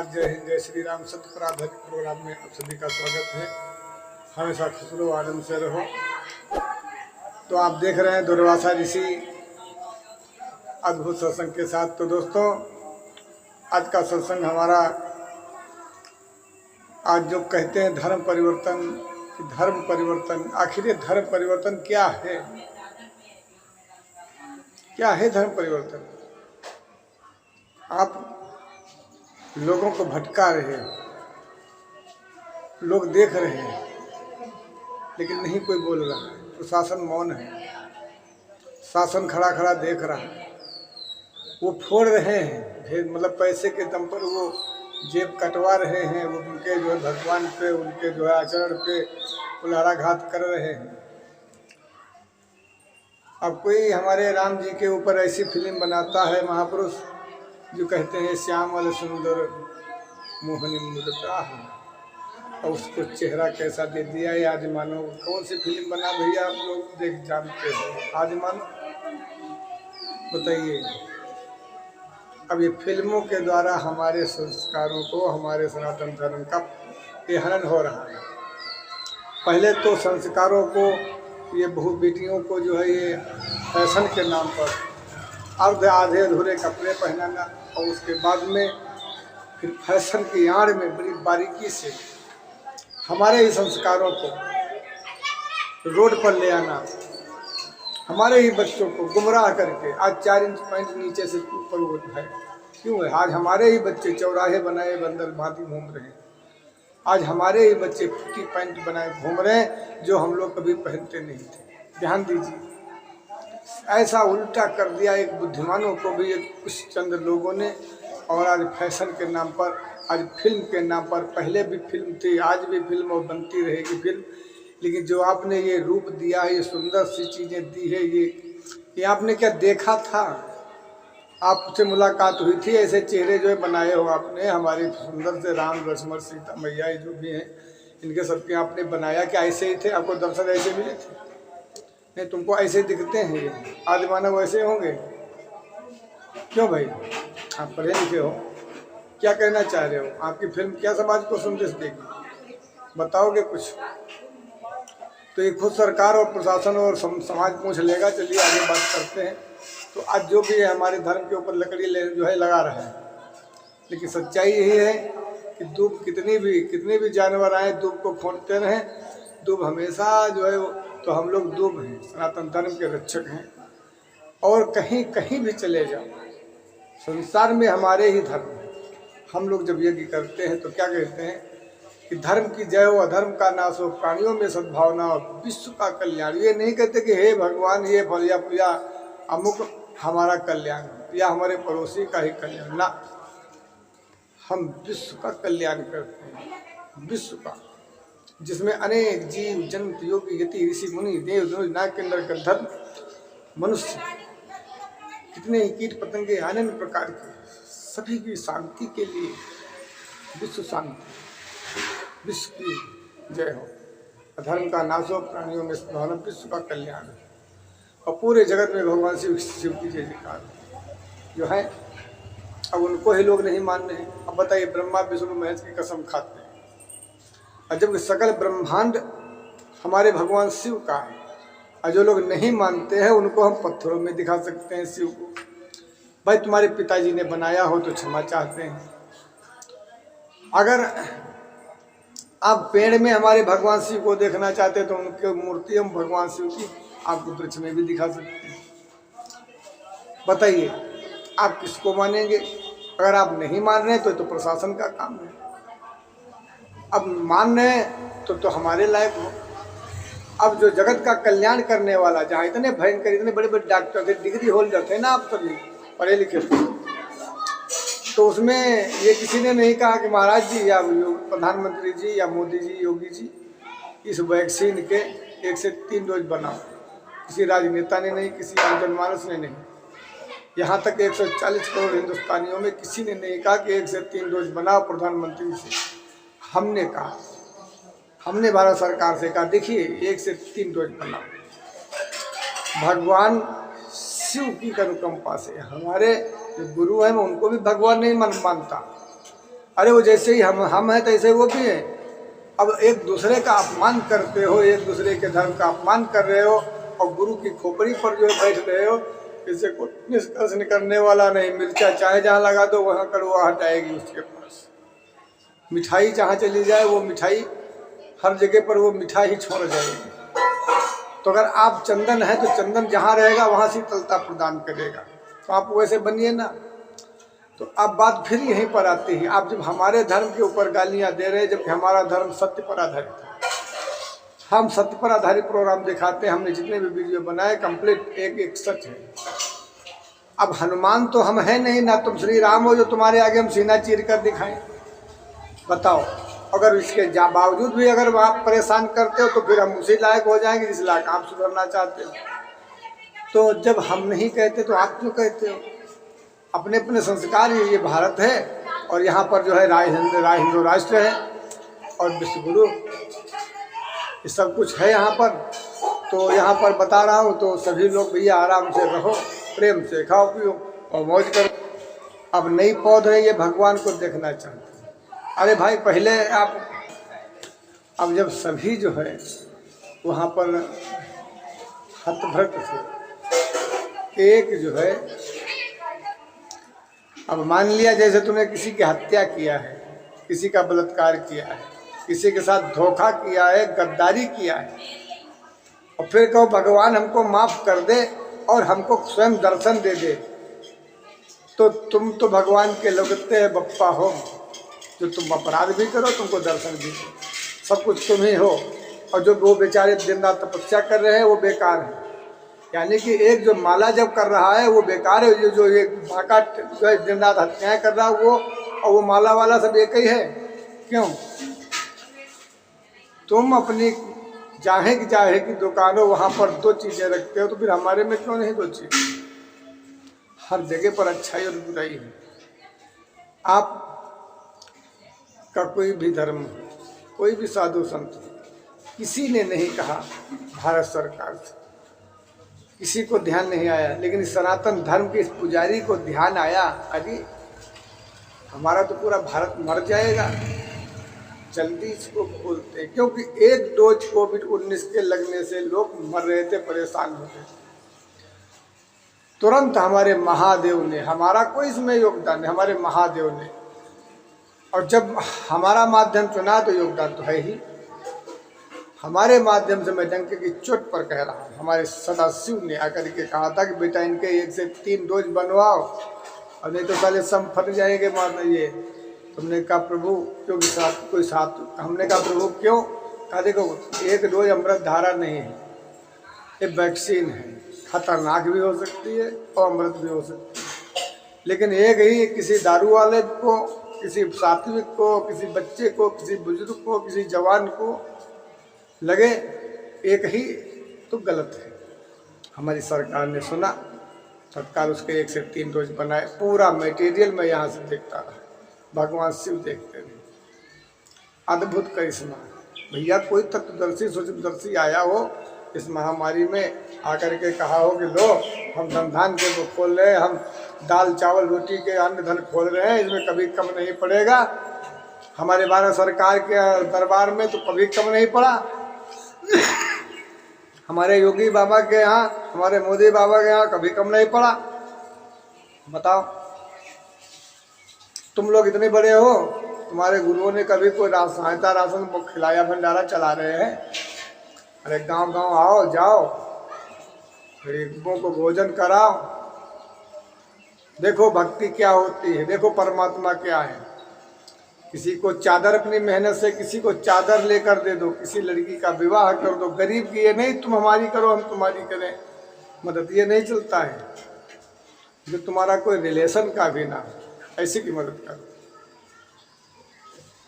नमस्कार, जय हिंद, जय श्री राम। सत्य पराधन प्रोग्राम में आप सभी का स्वागत है। हमेशा खुश रहो, आनंद से रहो। तो आप देख रहे हैं दुर्वासा ऋषि अद्भुत सत्संग के साथ। तो दोस्तों, आज का सत्संग हमारा, आज जो कहते हैं धर्म परिवर्तन, धर्म परिवर्तन, आखिर ये धर्म परिवर्तन क्या है? क्या है धर्म परिवर्तन? आप लोगों को भटका रहे हैं, लोग देख रहे हैं, लेकिन नहीं कोई बोल रहा है। प्रशासन मौन है, शासन खड़ा खड़ा देख रहा है। वो फोड़ रहे हैं, मतलब पैसे के दम पर वो जेब कटवा रहे हैं, वो उनके जो है भगवान पे, उनके जो है आचरण पे कुल्हाड़ाघात कर रहे हैं। अब कोई हमारे राम जी के ऊपर ऐसी फिल्म बनाता है महापुरुष जो कहते हैं श्यामल सुंदर मोहनी मुद्रा है, और उसको चेहरा कैसा दे दिया है। आज मानो कौन सी फिल्म बना भैया, आप लोग देख जानते हो। आज मानो बताइए, अब ये फिल्मों के द्वारा हमारे संस्कारों को, हमारे सनातन धर्म का हनन हो रहा है। पहले तो संस्कारों को, ये बहू बेटियों को जो है ये फैशन के नाम पर अर्ध आधे अधूरे कपड़े पहनाना, और उसके बाद में फिर फैशन की आड़ में बड़ी बारीकी से हमारे ही संस्कारों को रोड पर ले आना, हमारे ही बच्चों को गुमराह करके। आज 4 इंच पैंट नीचे से ऊपर उठा है, क्यों है? आज हमारे ही बच्चे चौराहे बनाए बंदर भांति घूम रहे हैं। आज हमारे ही बच्चे फुटी पैंट बनाए घूम रहे हैं, जो हम लोग कभी पहनते नहीं थे। ध्यान दीजिए, ऐसा उल्टा कर दिया एक बुद्धिमानों को भी कुछ चंद लोगों ने। और आज फैशन के नाम पर, आज फिल्म के नाम पर, पहले भी फिल्म थी, आज भी फिल्म और बनती रहेगी फिल्म, लेकिन जो आपने ये रूप दिया है, ये सुंदर सी चीज़ें दी है, ये आपने क्या देखा था? आपसे मुलाकात हुई थी? ऐसे चेहरे जो है बनाए हो आपने, हमारे सुंदर से राम लक्ष्मण सीता मैया ये जो भी हैं, इनके सबके आपने बनाया क्या ऐसे ही थे? आपको दर्शन ऐसे मिले थे? नहीं, तुमको ऐसे दिखते हैं ये आदि मानव ऐसे होंगे? क्यों भाई, आप पढ़े लिखे हो, क्या कहना चाह रहे हो? आपकी फिल्म क्या समाज को संदेश देगी? बताओगे कुछ? तो ये खुद सरकार और प्रशासन और समाज पूछ लेगा। चलिए आगे बात करते हैं। तो आज जो भी है हमारे धर्म के ऊपर लकड़ी जो है लगा रहा है, लेकिन सच्चाई यही है कि दूब कितने भी जानवर आए, दूब को खोदते रहें। दूब हमेशा जो है, तो हम लोग दूब हैं, सनातन धर्म के रक्षक हैं। और कहीं कहीं भी चले जाओ, संसार में हमारे ही धर्म है। हम लोग जब यज्ञ करते हैं तो क्या कहते हैं कि धर्म की जय हो, अधर्म का नाश हो, प्राणियों में सद्भावना हो, विश्व का कल्याण। ये नहीं कहते कि हे भगवान ये फल या अमुक हमारा कल्याण या हमारे पड़ोसी का ही कल्याण, ना, हम विश्व का कल्याण करते हैं। विश्व का, जिसमें अनेक जीव जंतु योगी यति ऋषि मुनि देव धनुष नाग किन्नर गंधर्व मनुष्य, कितने ही कीट पतंगे अनन्य प्रकार के, सभी की शांति के लिए, विश्व शांति, विश्व की जय हो, अधर्म का नाश हो, प्राणियों में सद्भावना, विश्व का कल्याण हो, और पूरे जगत में भगवान शिव की जय जयकार जो है। अब उनको ही लोग नहीं मान रहे हैं। अब बताइए, ब्रह्मा विष्णु महेश की कसम खाते हैं, और जब सकल ब्रह्मांड हमारे भगवान शिव का है, और जो लोग नहीं मानते हैं उनको हम पत्थरों में दिखा सकते हैं शिव को। भाई तुम्हारे पिताजी ने बनाया हो तो क्षमा चाहते हैं। अगर आप पेड़ में हमारे भगवान शिव को देखना चाहते हैं तो उनकी मूर्ति हम भगवान शिव की आपको वृक्ष में भी दिखा सकते हैं। बताइए, आप किसको मानेंगे? अगर आप नहीं मान रहे तो प्रशासन का काम है। अब मान रहे हैं तो हमारे लायक हो। अब जो जगत का कल्याण करने वाला, जहाँ इतने भयंकर, इतने बड़े बड़े डॉक्टर थे, डिग्री होल्डर थे ना, आप सभी पढ़े लिखे थे, तो उसमें ये किसी ने नहीं कहा कि महाराज जी या प्रधानमंत्री जी या मोदी जी, योगी जी, इस वैक्सीन के 1 से 3 डोज बनाओ। किसी राजनेता ने नहीं, किसी आम जनमानस ने नहीं, यहाँ तक 140 करोड़ हिंदुस्तानियों में किसी ने नहीं कहा कि 1 से 3 डोज बनाओ प्रधानमंत्री से। हमने कहा, हमने भारत सरकार से कहा देखिए 1 से 3 डोज बनाओ। भगवान शिव की अनुकंपा से, हमारे जो गुरु हैं मैं उनको भी भगवान नहीं मानता, अरे वो जैसे ही हम हैं तैसे वो भी हैं। अब एक दूसरे का अपमान करते हो, एक दूसरे के धर्म का अपमान कर रहे हो और गुरु की खोपड़ी पर जो बैठ रहे हो, किसी को निष्कर्ष करने वाला नहीं। मिर्चा चाहे जहाँ लगा दो वहाँ कड़वाहट आएगी उसके पास। मिठाई जहाँ चली जाए वो मिठाई, हर जगह पर वो मिठाई ही छोड़ जाएगी। तो अगर आप चंदन है तो चंदन जहाँ रहेगा वहाँ शीतलता प्रदान करेगा। तो आप वैसे बनिए ना। तो अब बात फिर यहीं पर आती है, आप जब हमारे धर्म के ऊपर गालियाँ दे रहे, जबकि हमारा धर्म सत्य पर आधारित है। हम सत्य पर आधारित प्रोग्राम दिखाते हैं। हमने जितने भी वीडियो बनाए कंप्लीट एक एक सच है। अब हनुमान तो हम हैं नहीं ना, तुम श्री राम हो जो तुम्हारे आगे हम सीना चीर कर दिखाएं। बताओ, अगर इसके बावजूद भी अगर आप परेशान करते हो तो फिर हम उसी लायक हो जाएंगे जिस लायक आप सुधरना चाहते हो। तो जब हम नहीं कहते तो आप क्यों कहते हो? अपने अपने संस्कार, ये भारत है और यहाँ पर जो है राय हिंदू राष्ट्र है और विश्वगुरु ये सब कुछ है यहाँ पर। तो यहाँ पर बता रहा हूँ, तो सभी लोग भैया आराम से रहो, प्रेम से खाओ पियो और मौज करो। अब नई पौध है, ये भगवान को देखना चाहते हैं। अरे भाई पहले आप, अब जब सभी जो है वहाँ पर हतभक्त थे, एक जो है, अब मान लिया जैसे तूने किसी की हत्या किया है, किसी का बलात्कार किया है, किसी के साथ धोखा किया है, गद्दारी किया है, और फिर कहो भगवान हमको माफ़ कर दे और हमको स्वयं दर्शन दे दे, तो तुम तो भगवान के लगते हैं बप्पा हो। जो तुम अपराध भी करो तुमको दर्शन भी दो, सब कुछ तुम ही हो। और जो वो बेचारे दिन रात तपस्या कर रहे हैं वो बेकार है। यानी कि एक जो माला जब कर रहा है वो बेकार है, जो एक बाका जो है दिन रात हत्याएँ कर रहा है वो, और वो माला वाला सब एक ही है। क्यों? तुम अपनी चाहे की दुकानों वहाँ पर दो चीज़ें रखते हो, तो फिर हमारे में क्यों नहीं दो चीज़? हर जगह पर अच्छाई और बुराई है। आप का कोई भी धर्म, कोई भी साधु संत, किसी ने नहीं कहा भारत सरकार से, किसी को ध्यान नहीं आया, लेकिन इस सनातन धर्म के इस पुजारी को ध्यान आया। अरे हमारा तो पूरा भारत मर जाएगा, जल्दी इसको खोलते, क्योंकि एक डोज कोविड-19 के लगने से लोग मर रहे थे, परेशान हो गए। तुरंत हमारे महादेव ने, हमारा कोई इसमें योगदान नहीं, हमारे महादेव ने, और जब हमारा माध्यम चुना तो योगदान तो है ही। हमारे माध्यम से मैं डंके की चोट पर कह रहा हूँ, हमारे सदाशिव ने आकर के कहा था कि बेटा इनके 1 से 3 डोज बनवाओ और नहीं तो साले सब फट जाएंगे मारना। ये तुमने कहा प्रभु क्योंकि कोई साथ, हमने कहा प्रभु क्यों? कहा देखो 1 डोज अमृत धारा नहीं है, ये वैक्सीन है, खतरनाक भी हो सकती है और अमृत भी हो सकती है, लेकिन एक ही किसी दारू वाले को, किसी सात्विक को, किसी बच्चे को, किसी बुजुर्ग को, किसी जवान को लगे एक ही तो गलत है। हमारी सरकार ने सुना, तत्काल उसके 1 से 3 डोज बनाए। पूरा मटेरियल मैं यहाँ से देखता रहा, भगवान शिव देखते रहे। अद्भुत करिश्मा भैया, कोई तत्वदर्शी सूक्ष्मदर्शी आया हो इस महामारी में, आकर के कहा हो कि लो हम धन के वो खोल रहे हैं, हम दाल चावल रोटी के अन्न धन खोल रहे हैं, इसमें कभी कम नहीं पड़ेगा। हमारे भारत सरकार के दरबार में तो कभी कम नहीं पड़ा, हमारे योगी बाबा के यहाँ, हमारे मोदी बाबा के यहाँ कभी कम नहीं पड़ा। बताओ, तुम लोग इतने बड़े हो, तुम्हारे गुरुओं ने कभी कोई सहायता राशन खिलाया, भंडारा चला रहे हैं? अरे गांव गांव आओ, जाओ, गरीबों को भोजन कराओ, देखो भक्ति क्या होती है, देखो परमात्मा क्या है। किसी को चादर अपनी मेहनत से, किसी को चादर लेकर दे दो, किसी लड़की का विवाह कर दो, गरीब की ये नहीं तुम हमारी करो हम तुम्हारी करें मदद, ये नहीं चलता है। जो तुम्हारा कोई रिलेशन का भी ना, ऐसी की मदद करो।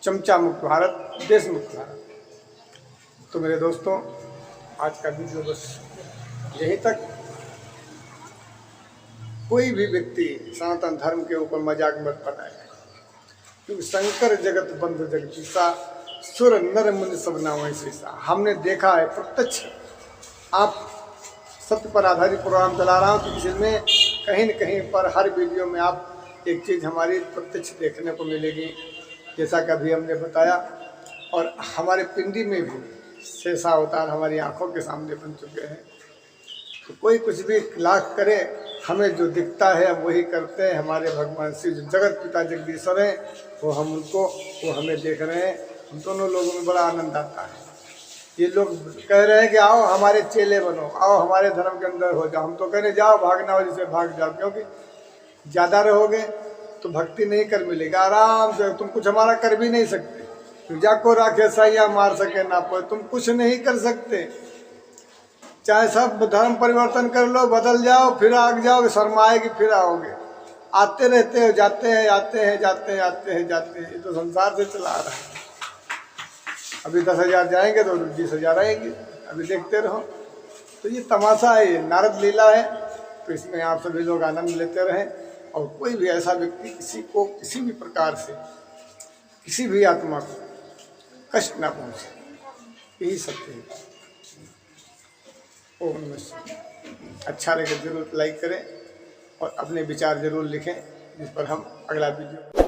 चमचा मुक्त भारत, देश मुक्त भारत। तो मेरे दोस्तों, आज का वीडियो बस यहीं तक। कोई भी व्यक्ति सनातन धर्म के ऊपर मजाक मत बनाए, क्योंकि शंकर जगत बंधु जगदीशा, सुर नर मुनि सब नाम शीशा। हमने देखा है प्रत्यक्ष। आप सत्य पर आधारित प्रोग्राम चला रहा हूँ, तो इसमें कहीं न कहीं पर हर वीडियो में आप एक चीज़ हमारी प्रत्यक्ष देखने को मिलेगी जैसा कि अभी हमने बताया। और हमारे पिंडी में भी शेषा अवतार हमारी आंखों के सामने बन चुके हैं। तो कोई कुछ भी लाख करे, हमें जो दिखता है हम वही करते हैं। हमारे भगवान शिव जो जगत पिता जगदीश्वर हैं, वो हमें देख रहे हैं। हम दोनों लोगों में बड़ा आनंद आता है। ये लोग कह रहे हैं कि आओ हमारे चेले बनो, आओ हमारे धर्म के अंदर हो जाओ। हम तो कह रहे जाओ, भागना हो जिसे भाग जाओ, क्योंकि ज़्यादा रहोगे तो भक्ति नहीं कर मिलेगा। आराम से तुम कुछ हमारा कर भी नहीं सकते। जाको राखे सैया मार सके ना पाए, तुम कुछ नहीं कर सकते। चाहे सब धर्म परिवर्तन कर लो, बदल जाओ, फिर आग जाओगे, शर्माएगी, फिर आओगे। आते रहते हो, जाते हैं, आते हैं, जाते हैं, आते हैं, जाते हैं। ये तो संसार से चला आ रहा है। अभी 10,000 जाएंगे तो 20,000 आएंगे, अभी देखते रहो। तो ये तमाशा है, ये नारद लीला है। तो इसमें आप सभी लोग आनंद लेते रहें, और कोई भी ऐसा व्यक्ति किसी को किसी भी प्रकार से, किसी भी आत्मा को कष्ट ना पहुँचे, यही सत्य है। ओम नमः शिवाय। अच्छा लगे जरूर लाइक करें और अपने विचार जरूर लिखें, जिस पर हम अगला वीडियो